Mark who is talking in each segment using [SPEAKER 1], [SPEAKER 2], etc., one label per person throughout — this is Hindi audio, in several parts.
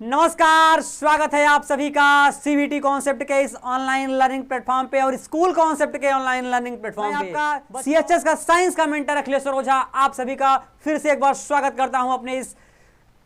[SPEAKER 1] नमस्कार, स्वागत है आप सभी का सीवीटी कॉन्सेप्ट के इस ऑनलाइन लर्निंग प्लेटफॉर्म पे और स्कूल कॉन्सेप्ट के ऑनलाइन लर्निंग प्लेटफॉर्म पे। आपका सीएचएस का साइंस का मेंटर अखिलेश ओझा आप सभी का फिर से एक बार स्वागत करता हूं अपने इस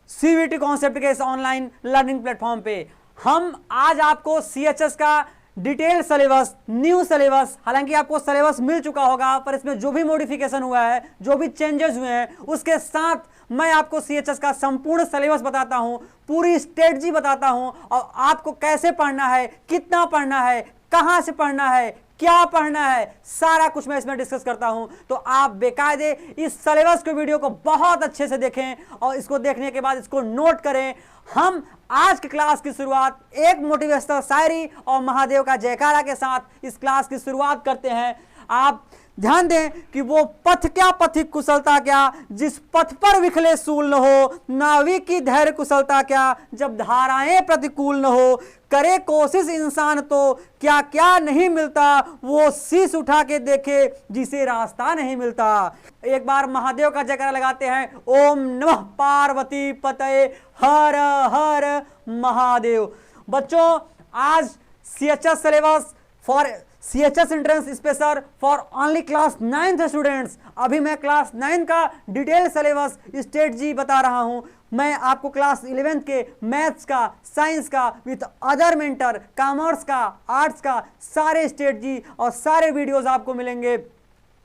[SPEAKER 1] सीवीटी कॉन्सेप्ट के इस ऑनलाइन लर्निंग प्लेटफॉर्म पे। हम आज आपको सीएचएस का डिटेल सिलेबस, न्यू सिलेबस, हालांकि आपको सिलेबस मिल चुका होगा पर इसमें जो भी मॉडिफिकेशन हुआ है, जो भी चेंजेस हुए हैं, उसके साथ मैं आपको सीएचएस का संपूर्ण सिलेबस बताता हूं, पूरी स्ट्रेटजी बताता हूं और आपको कैसे पढ़ना है, कितना पढ़ना है, कहां से पढ़ना है, क्या पढ़ना है, सारा कुछ मैं इसमें डिस्कस करता हूं। तो आप बेकायदे इस सिलेबस के वीडियो को बहुत अच्छे से देखें और इसको देखने के बाद इसको नोट करें। हम आज की क्लास की शुरुआत एक मोटिवेशनल शायरी और महादेव का जयकारा के साथ इस क्लास की शुरुआत करते हैं। आप ध्यान दें कि वो पथ क्या पथिक कुशलता क्या, जिस पथ पर विखले सूल न हो, नाविक की धैर्य कुशलता क्या, जब धाराएं प्रतिकूल न हो, करे कोशिश इंसान तो क्या क्या नहीं मिलता, वो शीश उठा के देखे जिसे रास्ता नहीं मिलता। एक बार महादेव का जयकारा लगाते हैं। ओम नमः पार्वती पतये हर हर महादेव। बच्चों, आज CHS syllabus for CHS entrance special for only class 9th students. अभी मैं क्लास 9 का डिटेल सिलेबस स्ट्रेटजी बता रहा हूं। मैं आपको क्लास 11th के मैथ्स का, साइंस का विथ अदर मेंटर, कॉमर्स का, आर्ट्स का सारे स्ट्रेटजी और सारे वीडियोस आपको मिलेंगे।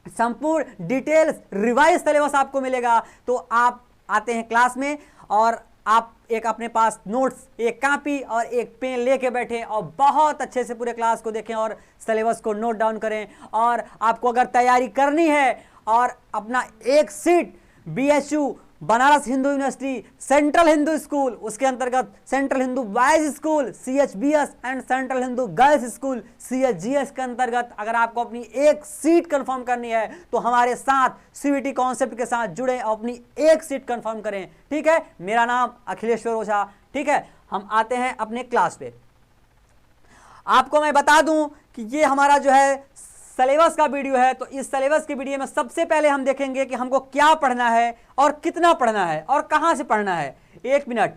[SPEAKER 1] संपूर्ण डिटेल्स रिवाइज सिलेबस आपको मिलेगा। तो आप आते हैं क्लास में और आप एक अपने पास नोट्स, एक कॉपी और एक पेन लेके बैठे और बहुत अच्छे से पूरे क्लास को देखें और सिलेबस को नोट डाउन करें। और आपको अगर तैयारी करनी है और अपना एक seat BHU Banaras Hindu university, central Hindu school, उसके अंतर्गत central Hindu boys school CHBS and central Hindu girls school CHGS के अंतर्गत अगर आपको अपनी एक सीट कंफर्म करनी है तो हमारे साथ सीवीटी कॉन्सेप्ट के साथ जुड़े और अपनी एक सीट कंफर्म करें। ठीक है, मेरा नाम अखिलेश ओझा। ठीक है, हम आते हैं अपने क्लास पे। आपको मैं बता दूं कि ये हमारा जो है सिलेबस का वीडियो है। तो इस सिलेबस के वीडियो में सबसे पहले हम देखेंगे कि हमको क्या पढ़ना है और कितना पढ़ना है और कहां से पढ़ना है। एक मिनट,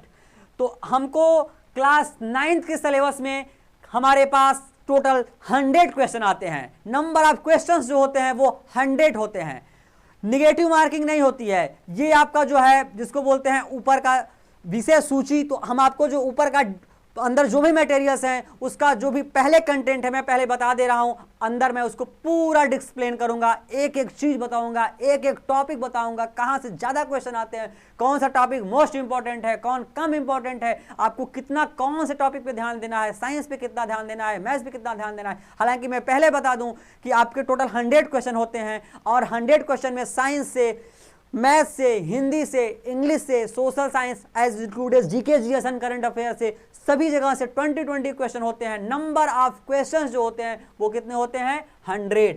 [SPEAKER 1] तो हमको क्लास 9th के सिलेबस में हमारे पास टोटल 100 क्वेश्चन आते हैं। नंबर ऑफ क्वेश्चंस जो होते हैं वो 100 होते हैं। निगेटिव मार्किंग नहीं होती है। ये आपका जो है जिसको बोलते हैं ऊपर का विषय सूची। तो हम आपको जो ऊपर का अंदर जो भी मटेरियल्स हैं उसका जो भी पहले कंटेंट है मैं पहले बता दे रहा हूं। अंदर मैं उसको पूरा डिस्प्लेन करूंगा, एक एक चीज बताऊंगा, एक एक टॉपिक बताऊंगा, कहां से ज्यादा क्वेश्चन आते हैं, कौन सा टॉपिक मोस्ट इंपॉर्टेंट है, कौन कम इंपॉर्टेंट है, आपको कितना कौन से टॉपिक पे ध्यान देना है, साइंस पे कितना ध्यान देना है, मैथ्स पे कितना ध्यान देना है। हालांकि मैं पहले बता दूं कि आपके टोटल 100 क्वेश्चन होते हैं और 100 क्वेश्चन में साइंस से, मैथ से, हिंदी से, इंग्लिश से, social science as included GK, GS and current affair से सभी जगह से 20 क्वेश्चन होते हैं। नंबर ऑफ क्वेश्चंस जो होते हैं वो कितने होते हैं? 100।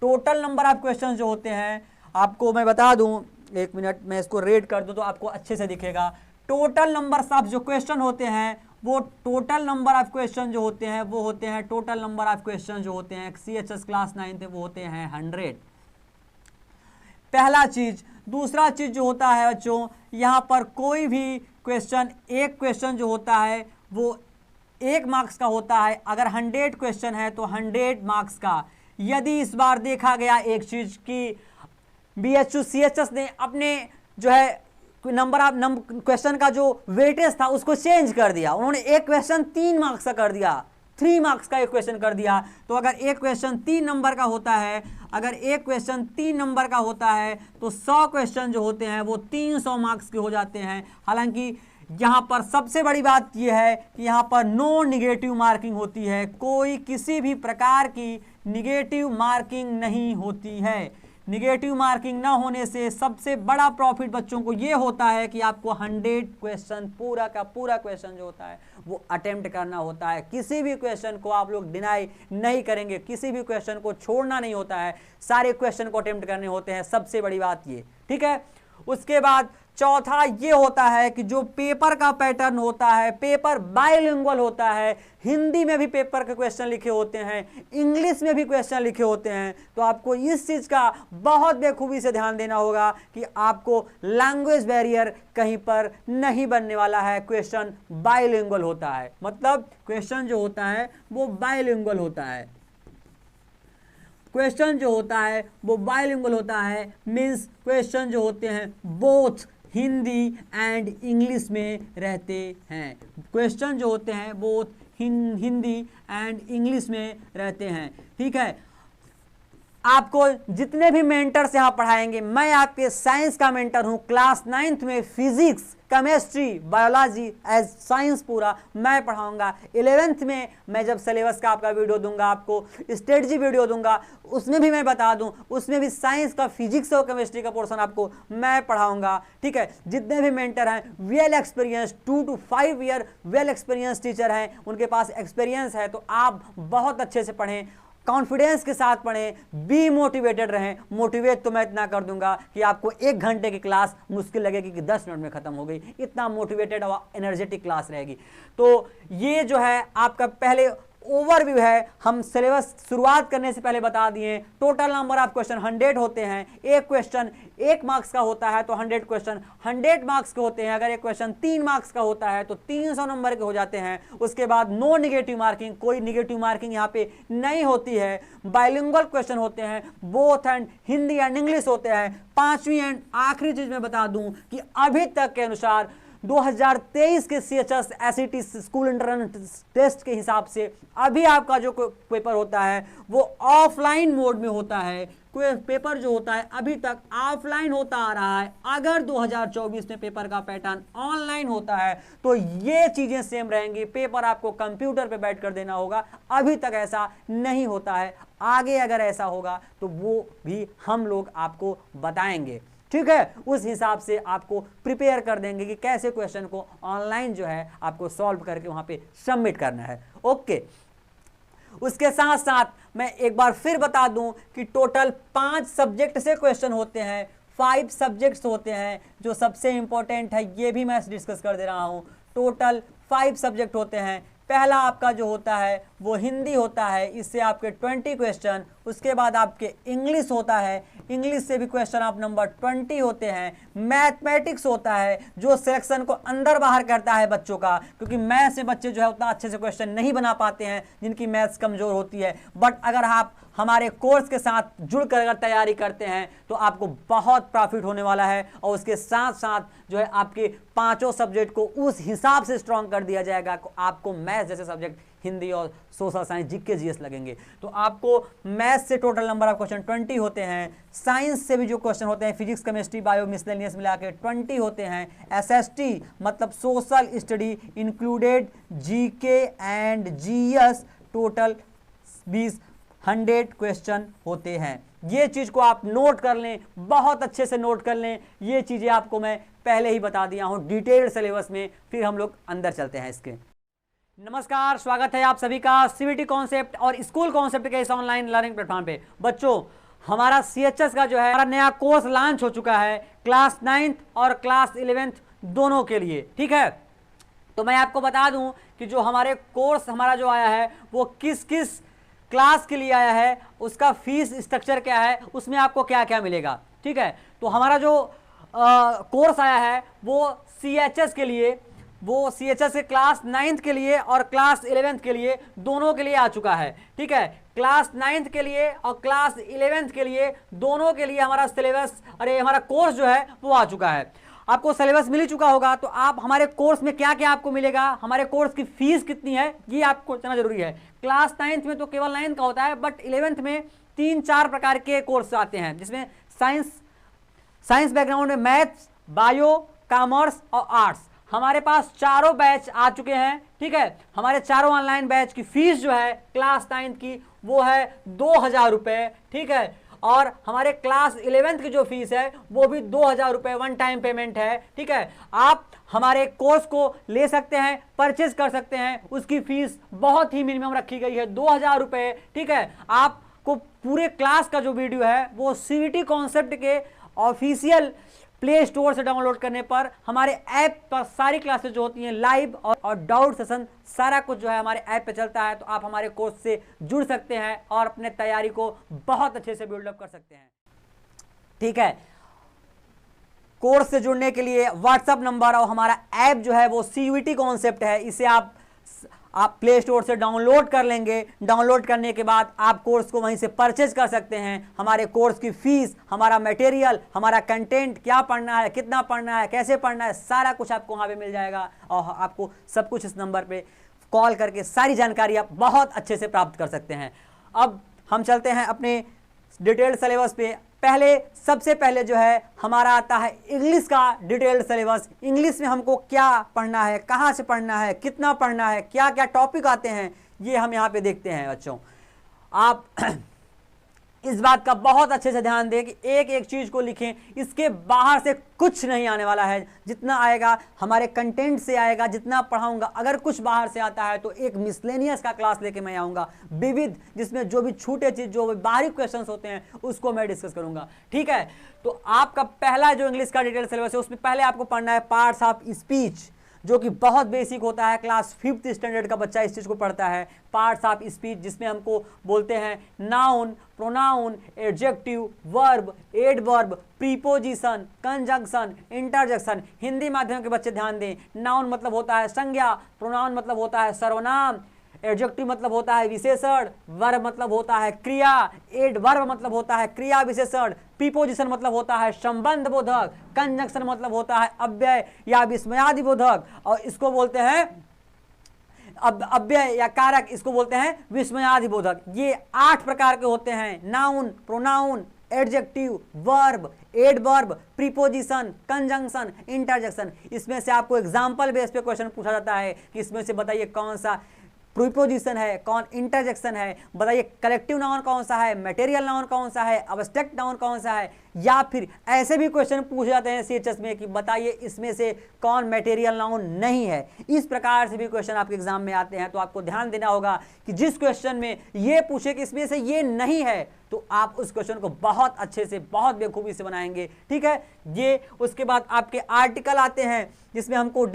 [SPEAKER 1] टोटल नंबर ऑफ क्वेश्चंस जो होते हैं आपको मैं बता दूं, एक मिनट मैं इसको रेड कर दूं तो आपको अच्छे से दिखेगा। टोटल नंबर ऑफ जो क्वेश्चन होते हैं वो टोटल नंबर ऑफ क्वेश्चन जो होते हैं वो होते हैं टोटल नंबर ऑफ क्वेश्चन जो होते हैं सीएचएस क्लास 9 वो होते हैं 100। पहला चीज। दूसरा चीज जो होता है बच्चों, यहाँ पर कोई भी क्वेश्चन, एक क्वेश्चन जो होता है वो 1 मार्क्स का होता है। अगर 100 क्वेश्चन है तो 100 मार्क्स का। यदि इस बार देखा गया एक चीज कि बीएचयू सीएचएस ने अपने जो है नंबर ऑफ क्वेश्चन का जो वेटेज था उसको चेंज कर दिया। उन्होंने एक क्वेश्चन 3 मार्क्स का कर दिया, 3 मार्क्स का एक क्वेश्चन कर दिया। तो अगर एक क्वेश्चन 3 नंबर का होता है, अगर एक क्वेश्चन 3 नंबर का होता है तो 100 क्वेश्चन जो होते हैं वो 300 मार्क्स के हो जाते हैं। हालांकि यहाँ पर सबसे बड़ी बात यह है कि यहाँ पर नो निगेटिव मार्किंग होती है। कोई किसी भी प्रकार की निगेटिव मार्किंग नहीं होती है। निगेटिव मार्किंग ना होने से सबसे बड़ा प्रॉफिट बच्चों को ये होता है कि आपको 100 क्वेश्चन पूरा का पूरा क्वेश्चन जो होता है वो अटेम्प्ट करना होता है। किसी भी क्वेश्चन को आप लोग डिनाई नहीं करेंगे, किसी भी क्वेश्चन को छोड़ना नहीं होता है, सारे क्वेश्चन को अटेम्प्ट करने होते हैं। सबसे बड़ी बात ये, ठीक है। उसके बाद चौथा ये होता है कि जो पेपर का पैटर्न होता है, पेपर बाइलिंगुअल होता है, हिंदी में भी पेपर के क्वेश्चन लिखे होते हैं, इंग्लिश में भी क्वेश्चन लिखे होते हैं। तो आपको इस चीज़ का बहुत बेखूबी से ध्यान देना होगा कि आपको लैंग्वेज बैरियर कहीं पर नहीं बनने वाला है। क्वेश्चन बाइलिंगुअल होता है, मतलब क्वेश्चन जो होता है वो बाइलिंगुअल होता है। क्वेश्चन जो होता है वो बाइलिंगुअल होता है, मीन्स क्वेश्चन जो होते हैं बोथ हिंदी एंड इंग्लिश में रहते हैं। क्वेश्चन जो होते हैं बोथ हिंदी एंड इंग्लिश में रहते हैं। ठीक है, आपको जितने भी मेंटर्स यहाँ पढ़ाएंगे, मैं आपके साइंस का मेंटर हूँ। क्लास 9th में physics, chemistry, biology as science पूरा मैं पढ़ाऊंगा। 11th में मैं जब सिलेबस का आपका वीडियो दूंगा, आपको स्ट्रेटजी वीडियो दूंगा, उसमें भी मैं बता दूं, उसमें भी साइंस का, फिजिक्स और केमिस्ट्री का पोर्शन आपको मैं पढ़ाऊंगा। ठीक है, जितने भी मेंटर हैं well experience, 2 to 5 year well experience teacher हैं, उनके पास एक्सपीरियंस है। तो आप बहुत अच्छे से पढ़ें, कॉन्फिडेंस के साथ पढ़ें, बी मोटिवेटेड रहें। मोटिवेट तो मैं इतना कर दूंगा कि आपको 1 घंटे की क्लास मुश्किल लगेगी कि 10 मिनट में खत्म हो गई, इतना मोटिवेटेड और एनर्जेटिक क्लास रहेगी। तो ये जो है आपका पहले ओवरव्यू है। हम सिलेबस शुरुआत करने से पहले बता दिए, टोटल नंबर ऑफ क्वेश्चन 100 होते हैं। एक क्वेश्चन 1 मार्क्स का होता है तो 100 क्वेश्चन 100 मार्क्स के होते हैं। अगर एक क्वेश्चन 3 मार्क्स का होता है तो 300 नंबर के हो जाते हैं। उसके बाद नो निगेटिव मार्किंग, कोई निगेटिव मार्किंग यहाँ पे नहीं होती है। बाइलिंगुअल क्वेश्चन होते हैं, both and Hindi and English होते हैं। 5वीं एंड आखिरी चीज मैं बता दूं कि अभी तक के अनुसार 2023 के CHS SET school entrance test के हिसाब से अभी आपका जो पेपर होता है वो ऑफलाइन मोड में होता है। कोई पेपर जो होता है अभी तक ऑफलाइन होता आ रहा है। अगर 2024 में पेपर का पैटर्न ऑनलाइन होता है तो ये चीजें सेम रहेंगी। पेपर आपको कंप्यूटर पे बैठ कर देना होगा, अभी तक ऐसा नहीं होता है। आगे अगर ऐसा होगा तो वो भी हम लोग आपको बताएंगे। ठीक है, उस हिसाब से आपको प्रिपेयर कर देंगे कि कैसे क्वेश्चन को ऑनलाइन जो है आपको सॉल्व करके वहां पे सबमिट करना है। ओके, उसके साथ साथ मैं एक बार फिर बता दूं कि टोटल 5 सब्जेक्ट से क्वेश्चन होते हैं, 5 सब्जेक्ट्स होते हैं। जो सबसे इंपॉर्टेंट है ये भी मैं डिस्कस कर दे रहा हूं। टोटल 5 सब्जेक्ट होते हैं। पहला आपका जो होता है वो हिंदी होता है, इससे आपके 20 क्वेश्चन। उसके बाद आपके इंग्लिश होता है, इंग्लिश से भी क्वेश्चन आप नंबर 20 होते हैं। मैथमेटिक्स होता है जो सिलेक्शन को अंदर बाहर करता है बच्चों का, क्योंकि मैथ से बच्चे जो है उतना अच्छे से क्वेश्चन नहीं बना पाते हैं जिनकी मैथ्स कमजोर होती है। बट अगर आप हमारे कोर्स के साथ जुड़कर अगर तैयारी करते हैं तो आपको बहुत प्रॉफिट होने वाला है। और उसके साथ साथ जो है आपके 5 सब्जेक्ट को उस हिसाब से स्ट्रॉन्ग कर दिया जाएगा। आपको मैथ जैसे सब्जेक्ट हिंदी और सोशल साइंस, जीके, जीएस लगेंगे। तो आपको मैथ से टोटल नंबर ऑफ क्वेश्चन 20 होते हैं। साइंस से भी जो क्वेश्चन होते हैं, फिजिक्स, केमिस्ट्री, बायो, मिसलेनियस मिला के 20 होते हैं। SST मतलब social study included GK and GS, total 100 question होते हैं। ये चीज को आप नोट कर लें, बहुत अच्छे से नोट कर लें। ये चीजें आपको मैं पहले ही बता दिया हूं डिटेल्ड सिलेबस में। फिर हम लोग अंदर चलते हैं इसके। नमस्कार, स्वागत है आप सभी का CBT कॉन्सेप्ट और स्कूल कॉन्सेप्ट के इस ऑनलाइन लर्निंग प्लेटफॉर्म पे। बच्चों, हमारा CHS का जो है हमारा नया कोर्स लॉन्च हो चुका है क्लास 9th और क्लास 11th दोनों के लिए। ठीक है, तो मैं आपको बता दूं कि जो हमारे कोर्स हमारा जो आया है वो किस किस क्लास के लिए आया है, उसका फीस स्ट्रक्चर क्या है, उसमें आपको क्या क्या मिलेगा। ठीक है, तो हमारा जो कोर्स आया है वो CHS के लिए, वो CHS के क्लास 9th के लिए और क्लास 11th के लिए दोनों के लिए आ चुका है। ठीक है, क्लास 9th के लिए और क्लास 11th के लिए दोनों के लिए हमारा सिलेबस, अरे हमारा कोर्स जो है वो आ चुका है। आपको सिलेबस मिल ही चुका होगा, तो आप हमारे कोर्स में क्या क्या आपको मिलेगा, हमारे कोर्स की फीस कितनी है, ये आपको जानना जरूरी है। क्लास 9th में तो केवल 9 का होता है, बट 11th में 3-4 प्रकार के कोर्स आते हैं, जिसमें साइंस बैकग्राउंड में मैथ्स, बायो, कॉमर्स और आर्ट्स। हमारे पास चारों बैच आ चुके हैं। ठीक है, हमारे चारों ऑनलाइन बैच की फीस जो है क्लास 9th की वो है 2000 रुपये। ठीक है, और हमारे क्लास 11th की जो फीस है वो भी 2000 रुपये वन टाइम पेमेंट है। ठीक है, आप हमारे कोर्स को ले सकते हैं, परचेज कर सकते हैं। उसकी फीस बहुत ही मिनिमम रखी गई है, 2000 रुपये। ठीक है, आपको पूरे क्लास का जो वीडियो है वो CBT कॉन्सेप्ट के ऑफिशियल प्ले स्टोर से डाउनलोड करने पर हमारे ऐप पर सारी क्लासेस जो होती हैं लाइव और डाउट सेशन सारा कुछ जो है हमारे ऐप पे चलता है। तो आप हमारे कोर्स से जुड़ सकते हैं और अपने तैयारी को बहुत अच्छे से बिल्डअप कर सकते हैं। ठीक है, कोर्स से जुड़ने के लिए व्हाट्सएप नंबर और हमारा ऐप जो है वो CUET कॉन्सेप्ट है, इसे आप प्ले स्टोर से डाउनलोड कर लेंगे। डाउनलोड करने के बाद आप कोर्स को वहीं से परचेज कर सकते हैं। हमारे कोर्स की फीस, हमारा मटेरियल, हमारा कंटेंट, क्या पढ़ना है, कितना पढ़ना है, कैसे पढ़ना है, सारा कुछ आपको वहाँ पे मिल जाएगा और आपको सब कुछ इस नंबर पे कॉल करके सारी जानकारी आप बहुत अच्छे से प्राप्त कर सकते हैं। अब हम चलते हैं अपने डिटेल्ड सिलेबस पे। सबसे पहले जो है हमारा आता है इंग्लिश का डिटेल्ड सिलेबस। इंग्लिश में हमको क्या पढ़ना है, कहाँ से पढ़ना है, कितना पढ़ना है, क्या क्या टॉपिक आते हैं, ये हम यहाँ पे देखते हैं। बच्चों आप इस बात का बहुत अच्छे से ध्यान दें कि एक एक चीज को लिखें, इसके बाहर से कुछ नहीं आने वाला है। जितना आएगा हमारे कंटेंट से आएगा, जितना पढ़ाऊंगा। अगर कुछ बाहर से आता है तो एक मिसलेनियस का क्लास लेके मैं आऊंगा, विविध, जिसमें जो भी छूटे चीज, जो भी बारीक क्वेश्चंस होते हैं उसको मैं डिस्कस करूंगा। ठीक है, तो आपका पहला जो इंग्लिश का डिटेल सिलेबस है उसमें पहले आपको पढ़ना है पार्ट्स ऑफ स्पीच, जो कि बहुत बेसिक होता है। क्लास 5th स्टैंडर्ड का बच्चा इस चीज को पढ़ता है, पार्ट्स ऑफ स्पीच, जिसमें हमको बोलते हैं noun, pronoun, adjective, verb, adverb, preposition, conjunction, interjection. Hindi माध्यम के बच्चे ध्यान दें, नाउन मतलब होता है संज्ञा, प्रोनाउन मतलब होता है सर्वनाम, एडजेक्टिव मतलब होता है विशेषण, वर्ब मतलब होता है क्रिया, एडवर्ब मतलब होता है क्रिया विशेषण, प्रीपोजिशन मतलब होता है संबंध बोधक, कंजंक्शन मतलब होता है अव्यय या विस्मयादि बोधक, और इसको बोलते हैं अव्यय या कारक, इसको बोलते हैं विस्मयादि बोधक। ये 8 प्रकार के होते हैं, noun, pronoun, adjective, verb, adverb, preposition, conjunction, interjection. इसमें से आपको एग्जाम्पल बेस पे क्वेश्चन पूछा जाता है कि इसमें से बताइए कौन सा प्रीपोजिशन है, कौन इंटरजेक्शन है, बताइए कलेक्टिव नाउन कौन सा है, मटेरियल नाउन कौन सा है, अब्स्ट्रैक्ट नाउन कौन सा है। या फिर ऐसे भी क्वेश्चन पूछे जाते हैं CHS में कि बताइए इसमें से कौन मटेरियल नाउन नहीं है। इस प्रकार से भी क्वेश्चन आपके एग्जाम में आते हैं। तो आपको ध्यान देना होगा कि जिस क्वेश्चन में ये पूछे कि इसमें से ये नहीं है, तो आप उस क्वेश्चन को बहुत अच्छे से, बहुत बेखूबी से बनाएंगे। ठीक है, ये उसके बाद आपके आर्टिकल आते हैं, जिसमें हमको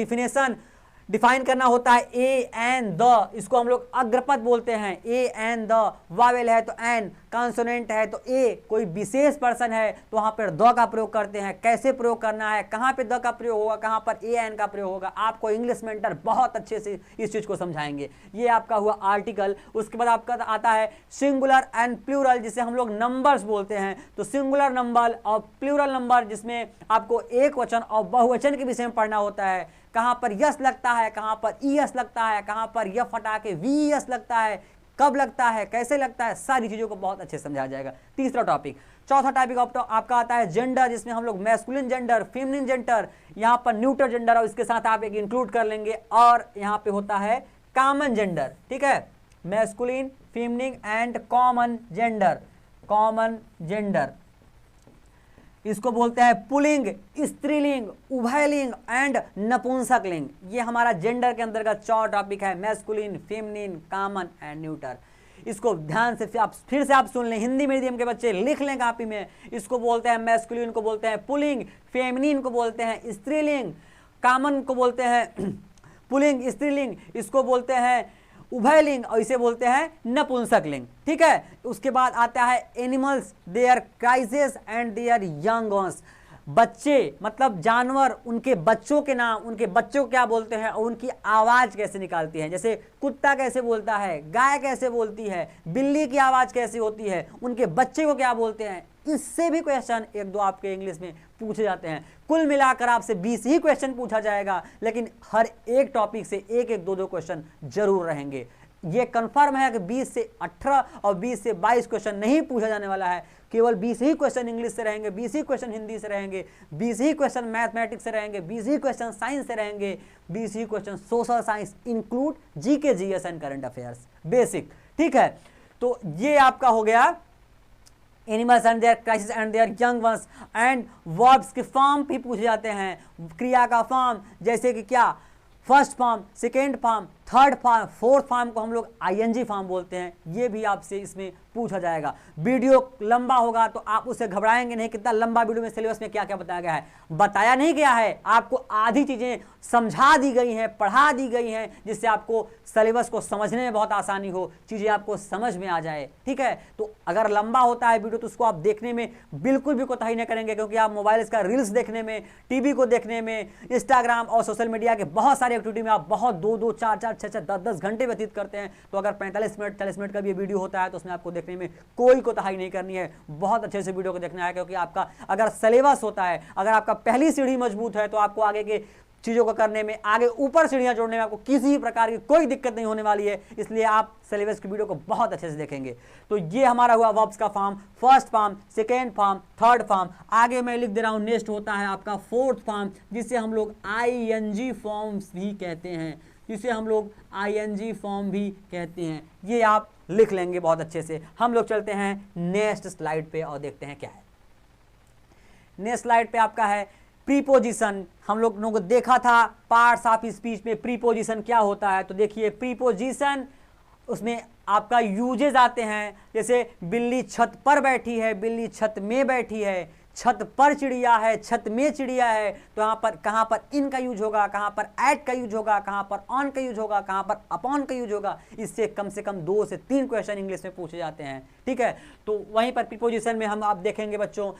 [SPEAKER 1] डिफाइन करना होता है ए एंड द, इसको हम लोग अग्रपद बोलते हैं। ए एंड द, वावेल है तो एन, कॉन्सोनेंट है तो ए, कोई विशेष पर्सन है तो वहां पर द का प्रयोग करते हैं। कैसे प्रयोग करना है, कहां पे द का प्रयोग होगा, कहां पर ए एन का प्रयोग होगा, आपको इंग्लिश मेंटर बहुत अच्छे से इस चीज को समझाएंगे। ये आपका हुआ आर्टिकल। उसके बाद आपका आता है सिंगुलर एंड प्लूरल, जिसे हम लोग नंबर्स बोलते हैं। तो सिंगुलर नंबर और प्लूरल नंबर, जिसमें आपको एक वचन और बहुवचन के विषय में पढ़ना होता है। कहां पर यस लगता है, कहां पर ईएस लगता है, कहां पर यफ हटा के वीएस लगता है, कब लगता है, कैसे लगता है, सारी चीजों को बहुत अच्छे से समझाया जाएगा। तीसरा टॉपिक। चौथा टॉपिक आपका आता है जेंडर, जिसमें हम लोग मैस्कुलिन जेंडर, फेमिनिन जेंडर, यहाँ पर न्यूट्रल जेंडर और इसके साथ आप एक इंक्लूड कर लेंगे, और यहाँ पे होता है कॉमन जेंडर। ठीक है, masculine, feminine and common gender. Common gender इसको बोलते हैं पुल्लिंग, स्त्रीलिंग, उभयलिंग एंड नपुंसकलिंग। ये हमारा जेंडर के अंतर्गत 4 टॉपिक है, masculine, feminine, common and neutral. इसको ध्यान से फिर से आप सुन लें, हिंदी मीडियम के बच्चे लिख लें कॉपी में। इसको बोलते हैं मैस्कुलिन को बोलते हैं पुल्लिंग, फेमिनिन को बोलते हैं स्त्रीलिंग, कॉमन को बोलते हैं पुल्लिंग स्त्रीलिंग, इसको बोलते हैं उभयलिंग और इसे बोलते हैं नपुंसकलिंग। ठीक है, उसके बाद आता है animals, their crises and their young ones. बच्चे मतलब जानवर, उनके बच्चों के नाम, उनके बच्चों को क्या बोलते हैं और उनकी आवाज कैसे निकालती हैं। जैसे कुत्ता कैसे बोलता है, गाय कैसे बोलती है, बिल्ली की आवाज कैसी होती है, उनके बच्चे को क्या बोलते हैं। इससे भी क्वेश्चन 1-2 आपके इंग्लिश में पूछे जाते हैं। कुल मिलाकर आपसे 20 ही क्वेश्चन पूछा जाएगा, लेकिन हर एक टॉपिक से 1-1, 2-2 क्वेश्चन जरूर रहेंगे। ये कंफर्म है कि 20 से 18 और 20 से 22 क्वेश्चन नहीं पूछा जाने वाला है। केवल 20 ही क्वेश्चन इंग्लिश से रहेंगे, 20 ही क्वेश्चन हिंदी से रहेंगे, 20 ही क्वेश्चन मैथमेटिक्स से रहेंगे, 20 ही क्वेश्चन साइंस से रहेंगे, 20 ही question social science include GK, GS and current affairs basic. ठीक है, तो ये आपका हो गया animals and their cries and their young ones. And verbs के फॉर्म भी पूछे जाते हैं, क्रिया का फॉर्म, जैसे कि क्या, first form, second form, third form, fourth form को हम लोग आईएनजी फॉर्म बोलते हैं, ये भी आपसे इसमें पूछा जाएगा। वीडियो लंबा होगा तो आप उससे घबराएंगे नहीं, कितना लंबा वीडियो में सिलेबस में क्या क्या बताया गया है। बताया नहीं गया है, आपको आधी चीजें समझा दी गई हैं, पढ़ा दी गई हैं, जिससे आपको सिलेबस को समझने में बहुत आसानी हो, चीजें आपको समझ में आ जाए। ठीक है, तो अगर लंबा होता है वीडियो तो उसको आप देखने में बिल्कुल भी कोताही नहीं करेंगे, क्योंकि आप मोबाइल का रील्स देखने में, टीवी को देखने में, इंस्टाग्राम और सोशल मीडिया के बहुत सारे एक्टिविटी में आप बहुत 2-2, 4-4, 6-6, 10-10 घंटे व्यतीत करते हैं। तो अगर 45 मिनट 40 मिनट का भी वीडियो होता है तो उसमें आपको देखने में कोई कोताही नहीं करनी है, बहुत अच्छे से वीडियो को देखना है। क्योंकि आपका अगर सिलेबस होता है, अगर आपका पहली सीढ़ी मजबूत है तो आपको आगे के चीजों को करने में, आगे ऊपर सीढ़ियां जोड़ने में आपको किसी भी प्रकार की कोई दिक्कत नहीं होने वाली है। इसलिए आप सिलेबस की वीडियो को बहुत अच्छे से देखेंगे। तो ये हमारा हुआ वर्ब्स का form, first form, second form, third form. आगे मैं लिख दे रहा हूं, नेक्स्ट होता है आपका फोर्थ फॉर्म, जिसे हम लोग आईएनजी फॉर्म्स भी कहते हैं, जिसे हम लोग आईएनजी फॉर्म भी कहते हैं। ये आप लिख लेंगे बहुत अच्छे से। हम लोग चलते हैं नेक्स्ट स्लाइड पे और देखते हैं क्या है। नेक्स्ट स्लाइड पे आपका है प्रीपोजिशन। हम लोगों को देखा था पार्ट्स ऑफ स्पीच में प्रीपोजिशन क्या होता है। तो देखिए प्रीपोजिशन, उसमें आपका यूजेज आते हैं, जैसे बिल्ली छत पर बैठी है, बिल्ली छत में बैठी है, छत पर चिड़िया है, छत में चिड़िया है। तो यहाँ पर कहाँ पर इन का यूज होगा, कहाँ पर एट का यूज होगा, कहाँ पर ऑन का यूज होगा, कहाँ पर अपॉन का यूज होगा। इससे कम से कम 2 से 3 क्वेश्चन इंग्लिश में पूछे जाते हैं। ठीक है, तो वहीं पर प्रीपोजिशन में हम आप देखेंगे बच्चों,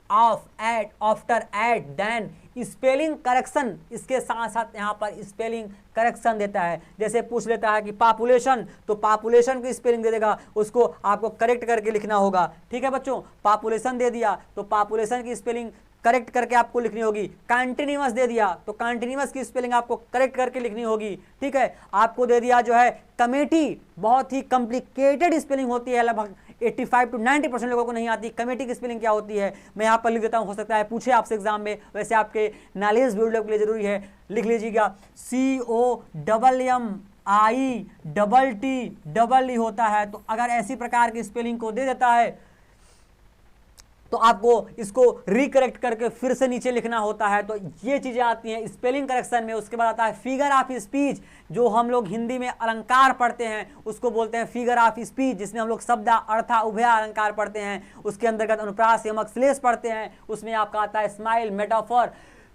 [SPEAKER 1] of, at, after, at, then, spelling correction, इसके साथ साथ यहाँ पर स्पेलिंग करेक्शन देता है। जैसे पूछ लेता है कि पॉपुलेशन, तो पॉपुलेशन की स्पेलिंग दे देगा, उसको आपको करेक्ट करके लिखना होगा। ठीक है बच्चों, पॉपुलेशन दे दिया तो पॉपुलेशन की स्पेलिंग करेक्ट करके आपको लिखनी होगी। कंटिन्यूअस दे दिया तो कंटिन्यूअस की स्पेलिंग आपको करेक्ट करके लिखनी होगी। ठीक है, आपको दे दिया जो है कमेटी, बहुत ही कॉम्प्लिकेटेड स्पेलिंग होती है, लगभग 85 to 90% लोगों को नहीं आती। कमेटी की स्पेलिंग क्या होती है मैं यहाँ पर लिख देता हूँ, हो सकता है पूछे आपसे एग्जाम में, वैसे आपके नॉलेज बिल्डअप के लिए जरूरी है, लिख लीजिएगा। COMMITTE होता है। तो अगर ऐसी प्रकार की स्पेलिंग को दे देता है तो आपको इसको रिकरेक्ट करके फिर से नीचे लिखना होता है। तो ये चीजें आती हैं स्पेलिंग करेक्शन में। उसके बाद आता है फिगर ऑफ स्पीच, जो हम लोग हिंदी में अलंकार पढ़ते हैं उसको बोलते हैं फिगर ऑफ स्पीच, जिसमें हम लोग शब्द, अर्थ, उभय अलंकार पढ़ते हैं। उसके अंतर्गत अनुप्रास, यमक, श्लेष पढ़ते हैं। उसमें आपका आता है स्माइल, मेटाफर,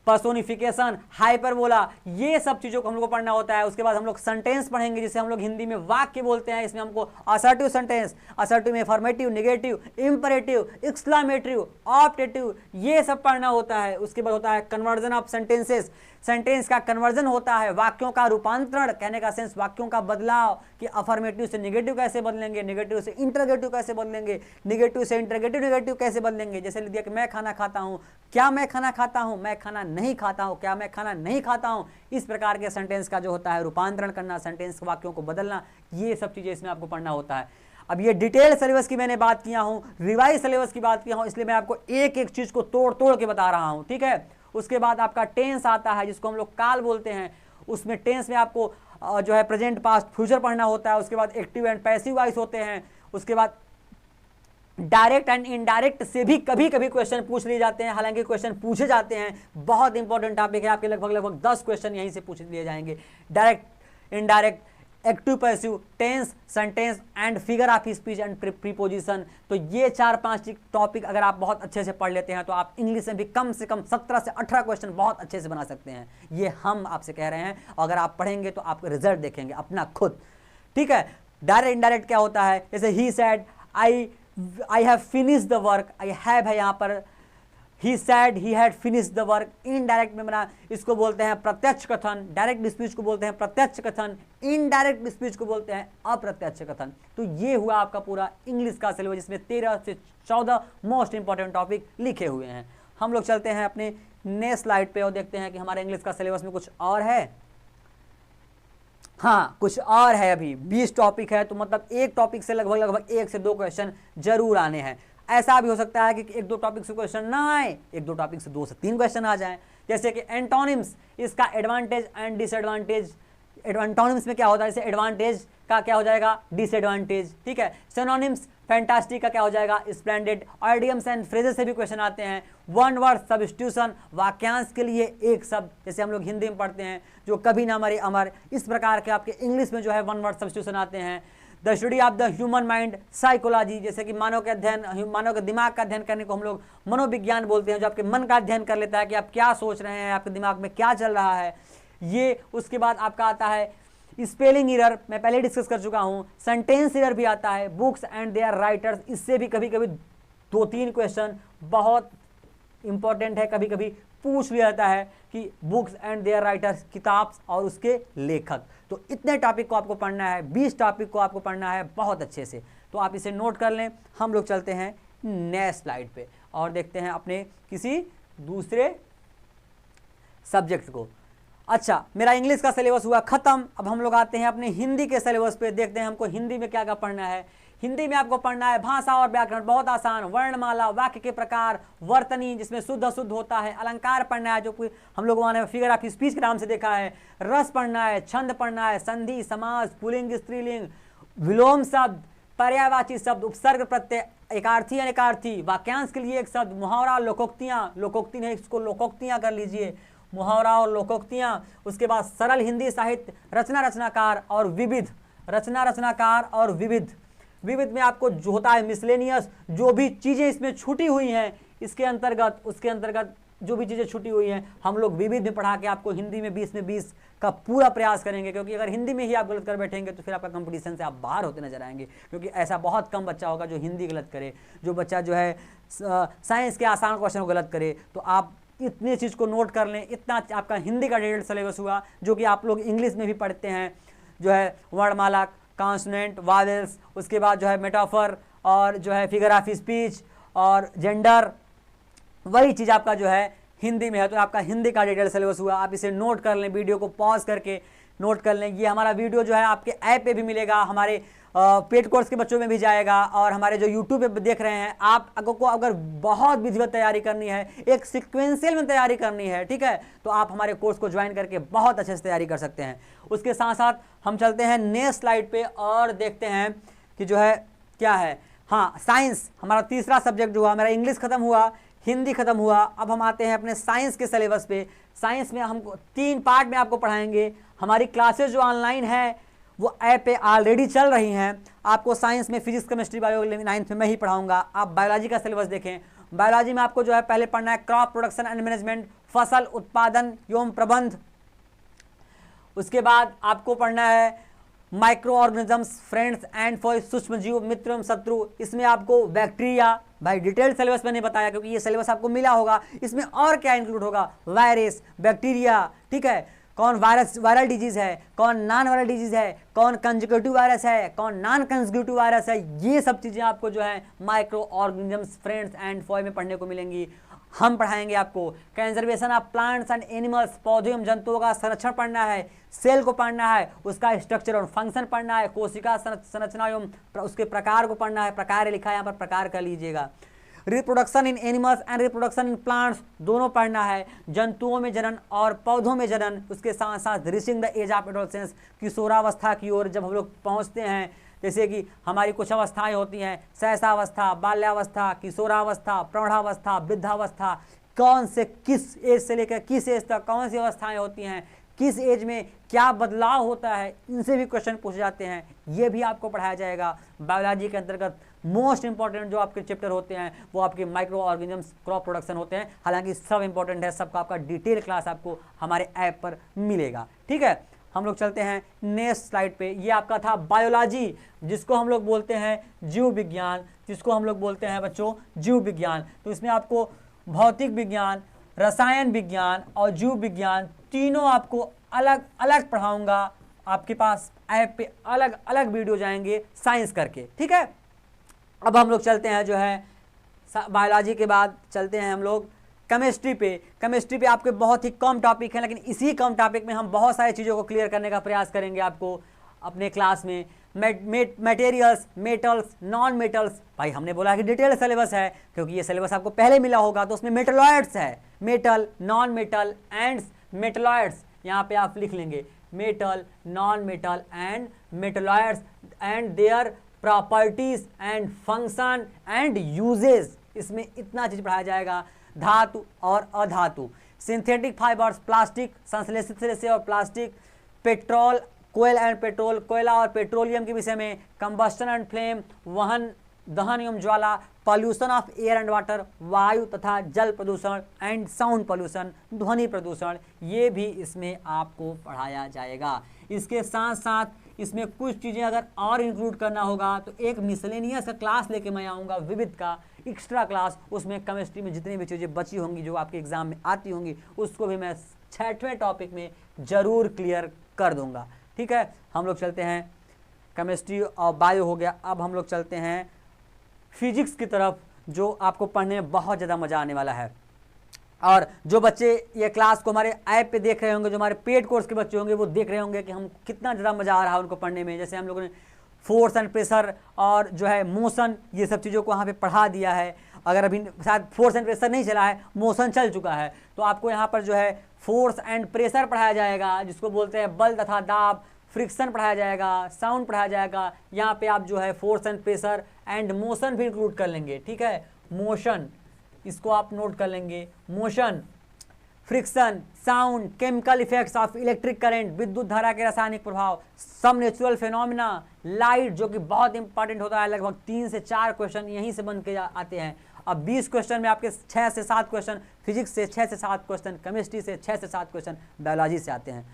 [SPEAKER 1] पर्सोनिफिकेशन, हाइपरबोला, ये सब चीजों को हम लोग को पढ़ना होता है। उसके बाद हम लोग सेंटेंस पढ़ेंगे, जिसे हम लोग हिंदी में वाक्य बोलते हैं। इसमें हमको असर्टिव सेंटेंस, असर्टिव में affirmative, negative, imperative, exclamative, optative, ये सब पढ़ना होता है। उसके बाद होता है कन्वर्जन ऑफ सेंटेंसेस, सेंटेंस का कन्वर्जन होता है, वाक्यों का रूपांतरण, कहने का सेंस वाक्यों का बदलाव, कि अफर्मेटिव से नेगेटिव कैसे बदलेंगे, नेगेटिव से इंटरगेटिव कैसे बदलेंगे, नेगेटिव से इंटरगेटिव नेगेटिव कैसे बदलेंगे। जैसे लिख दिया कि मैं खाना खाता हूँ, क्या मैं खाना खाता हूँ, मैं खाना नहीं खाता हूँ, क्या मैं खाना नहीं खाता हूँ। इस प्रकार के सेंटेंस का जो होता है रूपांतरण करना, सेंटेंस वाक्यों को बदलना, ये सब चीजें इसमें आपको पढ़ना होता है। अब ये डिटेल सिलेबस की मैंने बात किया हूँ, रिवाइज सिलेबस की बात किया हूँ, इसलिए मैं आपको एक एक चीज को तोड़ तोड़ के बता रहा हूँ। ठीक है, उसके बाद आपका टेंस आता है, जिसको हम लोग काल बोलते हैं। उसमें टेंस में आपको जो है प्रेजेंट, पास्ट, फ्यूचर पढ़ना होता है। उसके बाद एक्टिव एंड पैसिव वॉइस होते हैं। उसके बाद डायरेक्ट एंड इनडायरेक्ट से भी कभी कभी क्वेश्चन पूछ लिए जाते हैं, हालांकि क्वेश्चन पूछे जाते हैं। बहुत इंपॉर्टेंट टॉपिक है, आपके लगभग 10 क्वेश्चन यहीं से पूछ लिए जाएंगे। Direct, indirect, active, passive, tense, sentence and figure of speech and preposition. तो ये 4-5 टॉपिक अगर आप बहुत अच्छे से पढ़ लेते हैं तो आप इंग्लिश में भी कम से कम 17 से 18 क्वेश्चन बहुत अच्छे से बना सकते हैं। ये हम आपसे कह रहे हैं, अगर आप पढ़ेंगे तो आप रिजल्ट देखेंगे अपना खुद। ठीक है, डायरेक्ट इंडायरेक्ट क्या होता है, जैसे he said, I have finished the work, I have है यहाँ पर, he said he had finished the work. Indirect में बना, इसको बोलते हैं प्रत्यक्ष कथन, डायरेक्ट स्पीच को बोलते हैं प्रत्यक्ष कथन, इनडायरेक्ट स्पीच को बोलते हैं अप्रत्यक्ष कथन। तो ये हुआ आपका पूरा इंग्लिश का सिलेबस, जिसमें 13 से 14 मोस्ट इंपॉर्टेंट टॉपिक लिखे हुए हैं। हम लोग चलते हैं अपने नेक्स्ट स्लाइड पे और देखते हैं कि हमारे इंग्लिश का सिलेबस में कुछ और है। हाँ, कुछ और है, अभी 20 टॉपिक है, तो मतलब एक टॉपिक से लगभग 1 से 2 क्वेश्चन जरूर आने हैं। ऐसा भी हो सकता है कि 1-2 टॉपिक से क्वेश्चन ना आए, 1-2 टॉपिक से 2 से 3 क्वेश्चन आ जाएं। जैसे कि एंटोनिम्स, इसका एडवांटेज एंड डिसएडवांटेज। एंटोनिम्स में क्या होता है, जैसे एडवांटेज का क्या हो जाएगा, डिसएडवांटेज, ठीक है। सिनोनिम्स, फैंटास्टिक का क्या हो जाएगा, स्प्लेंडेड। आइडियम्स एंड फ्रेजेस से भी क्वेश्चन आते हैं। वन वर्ड सब्स्टिट्यूशन, वाक्यांश के लिए एक शब्द, जैसे हम लोग हिंदी में पढ़ते हैं जो कभी ना मरे अमर, इस प्रकार के आपके इंग्लिश में जो है वन वर्ड सब्स्टिट्यूशन आते हैं। The study of the human mind, psychology, जैसे कि मानव के अध्ययन, मानव के दिमाग का अध्ययन करने को हम लोग मनोविज्ञान बोलते हैं, जो आपके मन का अध्ययन कर लेता है कि आप क्या सोच रहे हैं, आपके दिमाग में क्या चल रहा है ये। उसके बाद आपका आता है स्पेलिंग एरर, मैं पहले डिस्कस कर चुका हूँ। सेंटेंस एरर भी आता है। बुक्स एंड देयर राइटर्स, इससे भी कभी कभी 2-3 क्वेश्चन बहुत इंपॉर्टेंट है, कभी कभी पूछ लिया जाता है कि बुक्स एंड देयर राइटर्स, किताब और उसके लेखक। तो इतने टॉपिक को आपको पढ़ना है, 20 टॉपिक को आपको पढ़ना है बहुत अच्छे से, तो आप इसे नोट कर लें। हम लोग चलते हैं नेक्स्ट स्लाइड पे और देखते हैं अपने किसी दूसरे सब्जेक्ट को। अच्छा, मेरा इंग्लिश का सिलेबस हुआ खत्म। अब हम लोग आते हैं अपने हिंदी के सिलेबस पे, देखते हैं हमको हिंदी में क्या क्या पढ़ना है। हिंदी में आपको पढ़ना है भाषा और व्याकरण, बहुत आसान। वर्णमाला, वाक्य के प्रकार, वर्तनी जिसमें शुद्ध अशुद्ध होता है, अलंकार पढ़ना है जो कि हम लोगों ने फिगर ऑफ स्पीच के नाम से देखा है, रस पढ़ना है, छंद पढ़ना है, संधि, समास, पुल्लिंग, स्त्रीलिंग, विलोम शब्द, पर्यायवाची शब्द, उपसर्ग प्रत्यय, एकार्थी अनेकार्थी, वाक्यांश के लिए एक शब्द, मुहावरा, लोकोक्तियाँ, लोकोक्ति नहीं इसको लोकोक्तियाँ कर लीजिए, मुहावरा और लोकोक्तियाँ। उसके बाद सरल हिंदी साहित्य, रचना रचनाकार और विविध, रचना रचनाकार और विविध। विविध में आपको जो होता है मिसलेनियस, जो भी चीज़ें इसमें छूटी हुई हैं इसके अंतर्गत, उसके अंतर्गत जो भी चीज़ें छूटी हुई हैं हम लोग विविध में पढ़ा के आपको हिंदी में 20 में 20 का पूरा प्रयास करेंगे, क्योंकि अगर हिंदी में ही आप गलत कर बैठेंगे तो फिर आपका कंपटीशन से आप बाहर होते नजर आएंगे, क्योंकि ऐसा बहुत कम बच्चा होगा जो हिंदी गलत करे। जो बच्चा जो है साइंस के आसान क्वेश्चन को गलत करे, तो आप इतनी चीज़ को नोट कर लें। इतना आपका हिंदी का डिटेल सिलेबस हुआ, जो कि आप लोग इंग्लिश में भी पढ़ते हैं, जो है वर्णमाला, कॉन्सोनेंट, वावेल्स, उसके बाद जो है मेटाफर और जो है फिगर ऑफ स्पीच और जेंडर, वही चीज़ आपका जो है हिंदी में है। तो आपका हिंदी का डिटेल सिलेबस हुआ, आप इसे नोट कर लें, वीडियो को पॉज करके नोट कर लें। ये हमारा वीडियो जो है आपके ऐप पे भी मिलेगा, हमारे पेड कोर्स के बच्चों में भी जाएगा, और हमारे जो यूट्यूब पे देख रहे हैं आप को अगर बहुत विधिवत तैयारी करनी है, एक सिक्वेंशियल में तैयारी करनी है, ठीक है, तो आप हमारे कोर्स को ज्वाइन करके बहुत अच्छे से तैयारी कर सकते हैं। उसके साथ साथ हम चलते हैं नेक्स्ट स्लाइड पे और देखते हैं कि जो है क्या है। हाँ, साइंस हमारा तीसरा सब्जेक्ट जो हुआ, मेरा इंग्लिश खत्म हुआ, हिंदी खत्म हुआ। अब हम आते हैं अपने साइंस के सिलेबस पे। साइंस में हमको 3 पार्ट में आपको पढ़ाएंगे। हमारी क्लासेस जो ऑनलाइन है वो ऐप पे ऑलरेडी चल रही हैं। आपको साइंस में फिजिक्स, केमिस्ट्री, बायोलॉजी 9th में मैं ही पढ़ाऊंगा। आप बायोलॉजी का सिलेबस देखें। बायोलॉजी में आपको जो है पहले पढ़ना है क्रॉप प्रोडक्शन एंड मैनेजमेंट, फसल उत्पादन एवं प्रबंध। उसके बाद आपको पढ़ना है micro organisms, friends and for, सूक्ष्म जीव, मित्र एवं शत्रु। इसमें आपको बैक्टीरिया, भाई डिटेल सिलेबस मैंने बताया क्योंकि ये सिलेबस आपको मिला होगा। इसमें और क्या इंक्लूड होगा, वायरस, बैक्टीरिया, ठीक है, कौन वायरल डिजीज़ है, कौन नॉन वायरल डिजीज़ है, कौन कंजुगेटिव वायरस है, कौन नॉन कंजुगेटिव वायरस है, ये सब चीज़ें आपको जो है micro organisms, friends and Foy में पढ़ने को मिलेंगी। हम पढ़ाएंगे आपको conservation of plants and animals, पौधों एवं जंतुओं का संरक्षण पढ़ना है, सेल को पढ़ना है, उसका स्ट्रक्चर और फंक्शन पढ़ना है, कोशिका संरचना एवं उसके प्रकार को पढ़ना है। प्रकार लिखा है यहाँ पर, प्रकार कर लीजिएगा। Reproduction in animals and reproduction in plants दोनों पढ़ना है, जंतुओं में जनन और पौधों में जनन। उसके साथ साथ reaching the age of adolescence, किशोरावस्था की ओर जब हम लोग पहुँचते हैं, जैसे कि हमारी कुछ अवस्थाएं होती हैं, शैशवावस्था, बाल्यावस्था, किशोरावस्था, प्रौढ़ावस्था, वृद्धावस्था, कौन से किस एज से लेकर किस एज तक कौन सी अवस्थाएं होती हैं, किस एज में क्या बदलाव होता है, इनसे भी क्वेश्चन पूछे जाते हैं। ये भी आपको पढ़ाया जाएगा। बायोलॉजी के अंतर्गत मोस्ट इंपॉर्टेंट जो आपके चैप्टर होते हैं वो आपके माइक्रो ऑर्गेनिजम्स, क्रॉप प्रोडक्शन होते हैं। हालांकि सब इंपॉर्टेंट है, सबका आपका डिटेल क्लास आपको हमारे ऐप पर मिलेगा, ठीक है। हम लोग चलते हैं नेक्स्ट स्लाइड पे। ये आपका था बायोलॉजी, जिसको हम लोग बोलते हैं जीव विज्ञान, जिसको हम लोग बोलते हैं बच्चों जीव विज्ञान। तो इसमें आपको भौतिक विज्ञान, रसायन विज्ञान और जीव विज्ञान तीनों आपको अलग अलग पढ़ाऊंगा। आपके पास ऐप पे अलग अलग वीडियो जाएंगे साइंस करके, ठीक है। अब हम लोग चलते हैं जो है बायोलॉजी के बाद चलते हैं हम लोग केमिस्ट्री पे। केमिस्ट्री पे आपके बहुत ही कम टॉपिक हैं, लेकिन इसी कम टॉपिक में हम बहुत सारी चीज़ों को क्लियर करने का प्रयास करेंगे आपको अपने क्लास में। मटेरियल्स, मेटल्स, नॉन मेटल्स, भाई हमने बोला कि डिटेल सिलेबस है क्योंकि ये सिलेबस आपको पहले मिला होगा। तो उसमें मेटलॉइड्स है, metal, non metal and metalloids, यहाँ पे आप लिख लेंगे metal, non metal and metalloids and their properties and function and uses. इसमें इतना चीज पढ़ाया जाएगा। धातु और अधातु, सिंथेटिक फाइबर्स, प्लास्टिक, संश्लेषित रेशे और प्लास्टिक, पेट्रोल, कोयल एंड पेट्रोल, कोयला और पेट्रोलियम के विषय में, कंबस्टन एंड फ्लेम, वहन, दहन एवं ज्वाला, pollution of air and water, वायु तथा जल प्रदूषण एंड साउंड पॉल्यूशन, ध्वनि प्रदूषण, ये भी इसमें आपको पढ़ाया जाएगा। इसके साथ साथ इसमें कुछ चीज़ें अगर और इंक्लूड करना होगा तो एक मिसलेनियस का क्लास लेके मैं आऊँगा, विविध का एक्स्ट्रा क्लास। उसमें केमिस्ट्री में जितनी भी चीज़ें बची होंगी जो आपके एग्जाम में आती होंगी उसको भी मैं 6वें टॉपिक में ज़रूर क्लियर कर दूंगा। ठीक है, हम लोग चलते हैं, केमिस्ट्री और बायो हो गया। अब हम लोग चलते हैं फिजिक्स की तरफ, जो आपको पढ़ने में बहुत ज़्यादा मज़ा आने वाला है। और जो बच्चे ये क्लास को हमारे ऐप पे देख रहे होंगे, जो हमारे पेड कोर्स के बच्चे होंगे, वो देख रहे होंगे कि हम कितना ज़्यादा मज़ा आ रहा है उनको पढ़ने में। जैसे हम लोगों ने फोर्स एंड प्रेशर और जो है मोशन, ये सब चीज़ों को यहाँ पे पढ़ा दिया है। अगर अभी शायद फोर्स एंड प्रेशर नहीं चला है, मोशन चल चुका है, तो आपको यहाँ पर जो है फोर्स एंड प्रेशर पढ़ाया जाएगा, जिसको बोलते हैं बल तथा दाब। फ्रिक्शन पढ़ाया जाएगा, साउंड पढ़ाया जाएगा। यहाँ पे आप जो है force and pressure and motion भी इंक्लूड कर लेंगे। ठीक है, मोशन, इसको आप नोट कर लेंगे। Motion, friction, sound, chemical effects of electric current, विद्युत धारा के रासायनिक प्रभाव, सम नेचुरल फिनोमिना, लाइट, जो कि बहुत इंपॉर्टेंट होता है। लगभग 3 से 4 क्वेश्चन यहीं से बन के आते हैं। अब 20 क्वेश्चन में आपके 6 से 7 क्वेश्चन फिजिक्स से, 6 से 7 क्वेश्चन केमिस्ट्री से, 6 से 7 क्वेश्चन बायोलॉजी से आते हैं।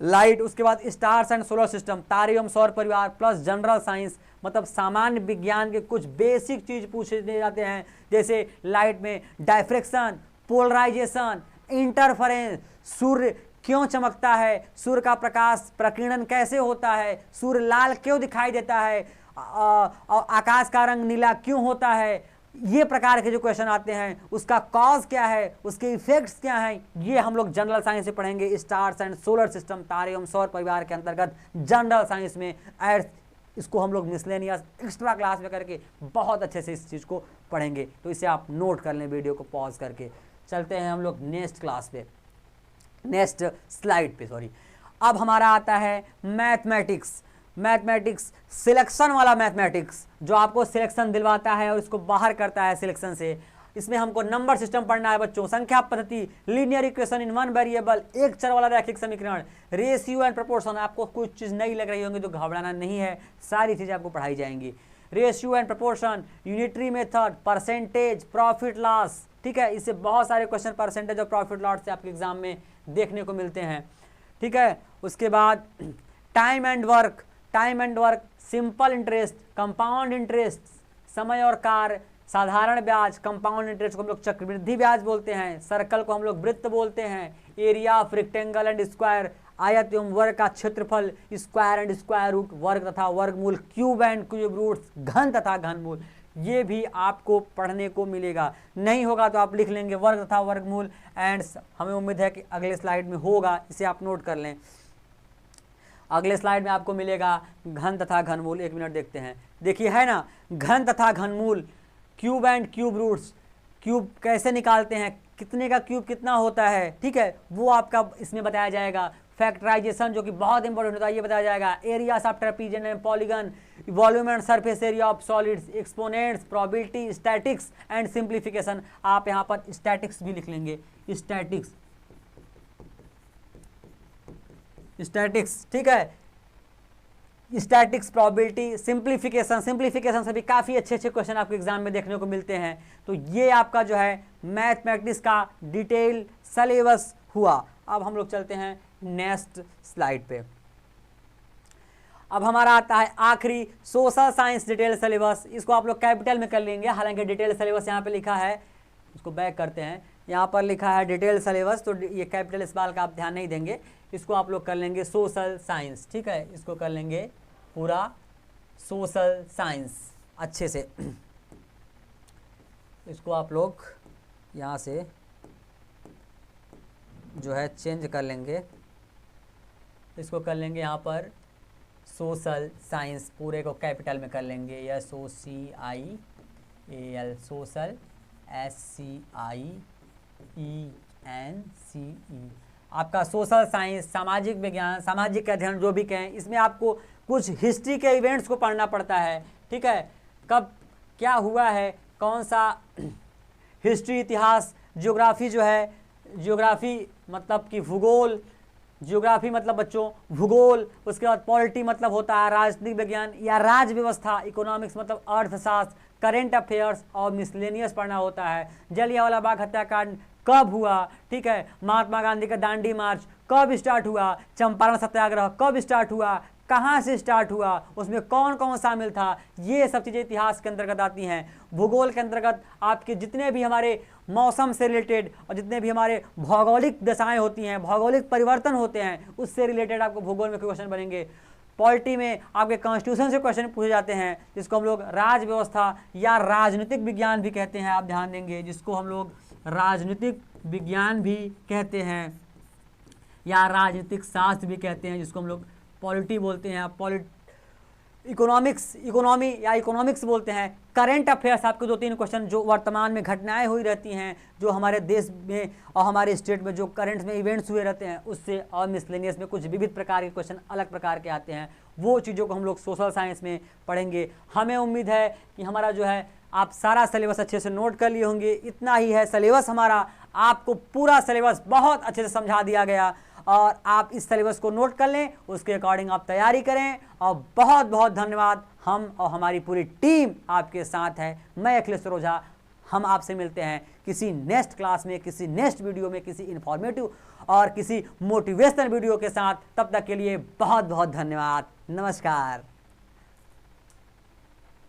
[SPEAKER 1] लाइट, उसके बाद स्टार्स एंड सोलर सिस्टम, तारे एवं सौर परिवार, प्लस जनरल साइंस, मतलब सामान्य विज्ञान के कुछ बेसिक चीज पूछे जाते हैं। जैसे लाइट में डायफ्रेक्शन, पोलराइजेशन, इंटरफेरेंस, सूर्य क्यों चमकता है, सूर्य का प्रकाश प्रकीर्णन कैसे होता है, सूर्य लाल क्यों दिखाई देता है, और आकाश का रंग नीला क्यों होता है, ये प्रकार के जो क्वेश्चन आते हैं, उसका कॉज क्या है, उसके इफेक्ट्स क्या हैं, ये हम लोग जनरल साइंस से पढ़ेंगे। स्टार्स एंड सोलर सिस्टम, तारे एवं सौर परिवार के अंतर्गत जनरल साइंस में ऐड, इसको हम लोग मिसलेनियस एक्स्ट्रा क्लास में करके बहुत अच्छे से इस चीज़ को पढ़ेंगे। तो इसे आप नोट कर लें वीडियो को पॉज करके। चलते हैं हम लोग नेक्स्ट क्लास पे, नेक्स्ट स्लाइड पे, सॉरी। अब हमारा आता है मैथमेटिक्स। मैथमेटिक्स, सिलेक्शन वाला मैथमेटिक्स, जो आपको सिलेक्शन दिलवाता है और इसको बाहर करता है सिलेक्शन से। इसमें हमको नंबर सिस्टम पढ़ना है बच्चों, संख्या पद्धति, linear equation in one variable, एक चर वाला रैखिक समीकरण, रेशियो एंड प्रोपोर्शन। आपको कुछ चीज़ नई लग रही होंगी तो घबराना नहीं है, सारी चीज़ें आपको पढ़ाई जाएंगी। Ratio and proportion, unitary method, percentage, profit loss. ठीक है, इससे बहुत सारे क्वेश्चन परसेंटेज और प्रॉफिट लॉस से आपके एग्जाम में देखने को मिलते हैं। ठीक है, उसके बाद time and work, time and work, simple interest, compound interest, समय और कार्य, साधारण ब्याज, कंपाउंड इंटरेस्ट को हम लोग चक्रवृद्धि ब्याज बोलते हैं, सर्कल को हम लोग वृत्त बोलते हैं, area of rectangle and square, आयत एवं वर्ग का क्षेत्रफल, स्क्वायर एंड स्क्वायर रूट, वर्ग तथा वर्गमूल, क्यूब एंड क्यूब रूट्स, घन तथा घनमूल, ये भी आपको पढ़ने को मिलेगा। नहीं होगा तो आप लिख लेंगे वर्ग तथा वर्गमूल, एंड हमें उम्मीद है कि अगले स्लाइड में होगा, इसे आप नोट कर लें। अगले स्लाइड में आपको मिलेगा घन तथा घनमूल। 1 मिनट देखते हैं, देखिए है ना, घन तथा घनमूल, cube and cube roots, cube कैसे निकालते हैं, कितने का क्यूब कितना होता है, ठीक है, वो आपका इसमें बताया जाएगा। फैक्टराइजेशन जो कि बहुत इंपॉर्टेंट होता है, ये बताया जाएगा। Areas of trapezium and polygon, volume and surface area of solids, exponents, probability, statics and simplification. आप यहाँ पर स्टैटिक्स भी लिख लेंगे, स्टैटिक्स, स्टैटिक्स, ठीक है, स्टैटिक्स, प्रोबेबिलिटी, सिंप्लीफिकेशन। सिंप्लीफिकेशन से भी काफ़ी अच्छे अच्छे क्वेश्चन आपके एग्जाम में देखने को मिलते हैं। तो ये आपका जो है मैथमेटिक्स का डिटेल सिलेबस हुआ। अब हम लोग चलते हैं नेक्स्ट स्लाइड पे। अब हमारा आता है आखिरी सोशल साइंस डिटेल सिलेबस। इसको आप लोग कैपिटल में कर लेंगे, हालांकि डिटेल सिलेबस यहाँ पे लिखा है, इसको बैक करते हैं, यहाँ पर लिखा है डिटेल सिलेबस, तो ये कैपिटल इस बात का आप ध्यान नहीं देंगे। इसको आप लोग कर लेंगे सोशल साइंस, ठीक है, इसको कर लेंगे पूरा सोशल साइंस अच्छे से। इसको आप लोग यहाँ से जो है चेंज कर लेंगे, इसको कर लेंगे यहाँ पर सोशल साइंस, पूरे को कैपिटल में कर लेंगे, SOCIAL, सोशल, SCIENCE। आपका सोशल साइंस, सामाजिक विज्ञान, सामाजिक अध्ययन जो भी कहें, इसमें आपको कुछ हिस्ट्री के इवेंट्स को पढ़ना पड़ता है। ठीक है, कब क्या हुआ है, कौन सा हिस्ट्री, इतिहास, ज्योग्राफी जो है, ज्योग्राफी मतलब कि भूगोल, ज्योग्राफी मतलब बच्चों भूगोल, उसके बाद पॉलिटी मतलब होता है राजनीतिक विज्ञान या राज व्यवस्था, इकोनॉमिक्स मतलब अर्थशास्त्र, करेंट अफेयर्स और मिसलेनियस पढ़ना होता है। जलियांवाला बाग हत्याकांड कब हुआ, ठीक है, महात्मा गांधी का दांडी मार्च कब स्टार्ट हुआ, चंपारण सत्याग्रह कब स्टार्ट हुआ, कहाँ से स्टार्ट हुआ, उसमें कौन कौन शामिल था, ये सब चीज़ें इतिहास के अंतर्गत आती हैं। भूगोल के अंतर्गत आपके जितने भी हमारे मौसम से रिलेटेड और जितने भी हमारे भौगोलिक दशाएं होती हैं, भौगोलिक परिवर्तन होते हैं, उससे रिलेटेड आपको भूगोल में क्वेश्चन बनेंगे। पॉलिटी में आपके कॉन्स्टिट्यूशन से क्वेश्चन पूछे जाते हैं, जिसको हम लोग राज व्यवस्था या राजनीतिक विज्ञान भी कहते हैं, आप ध्यान देंगे, जिसको हम लोग राजनीतिक विज्ञान भी कहते हैं या राजनीतिक शास्त्र भी कहते हैं, जिसको हम लोग पॉलिटी बोलते हैं, इकोनॉमी या इकोनॉमिक्स बोलते हैं। करेंट अफेयर्स आपके 2-3 क्वेश्चन जो वर्तमान में घटनाएं हुई रहती हैं, जो हमारे देश में और हमारे स्टेट में जो करंट में इवेंट्स हुए रहते हैं, उससे, और मिसलेनियस में कुछ विविध प्रकार के क्वेश्चन अलग प्रकार के आते हैं। वो चीज़ों को हम लोग सोशल साइंस में पढ़ेंगे। हमें उम्मीद है कि हमारा जो है आप सारा सिलेबस अच्छे से नोट कर लिए होंगे। इतना ही है सिलेबस हमारा, आपको पूरा सिलेबस बहुत अच्छे से समझा दिया गया और आप इस सिलेबस को नोट कर लें, उसके अकॉर्डिंग आप तैयारी करें। और बहुत बहुत धन्यवाद, हम और हमारी पूरी टीम आपके साथ है। मैं अखिलेश सरोजा, हम आपसे मिलते हैं किसी नेक्स्ट क्लास में, किसी नेक्स्ट वीडियो में, किसी इन्फॉर्मेटिव और किसी मोटिवेशनल वीडियो के साथ। तब तक के लिए बहुत बहुत धन्यवाद, नमस्कार।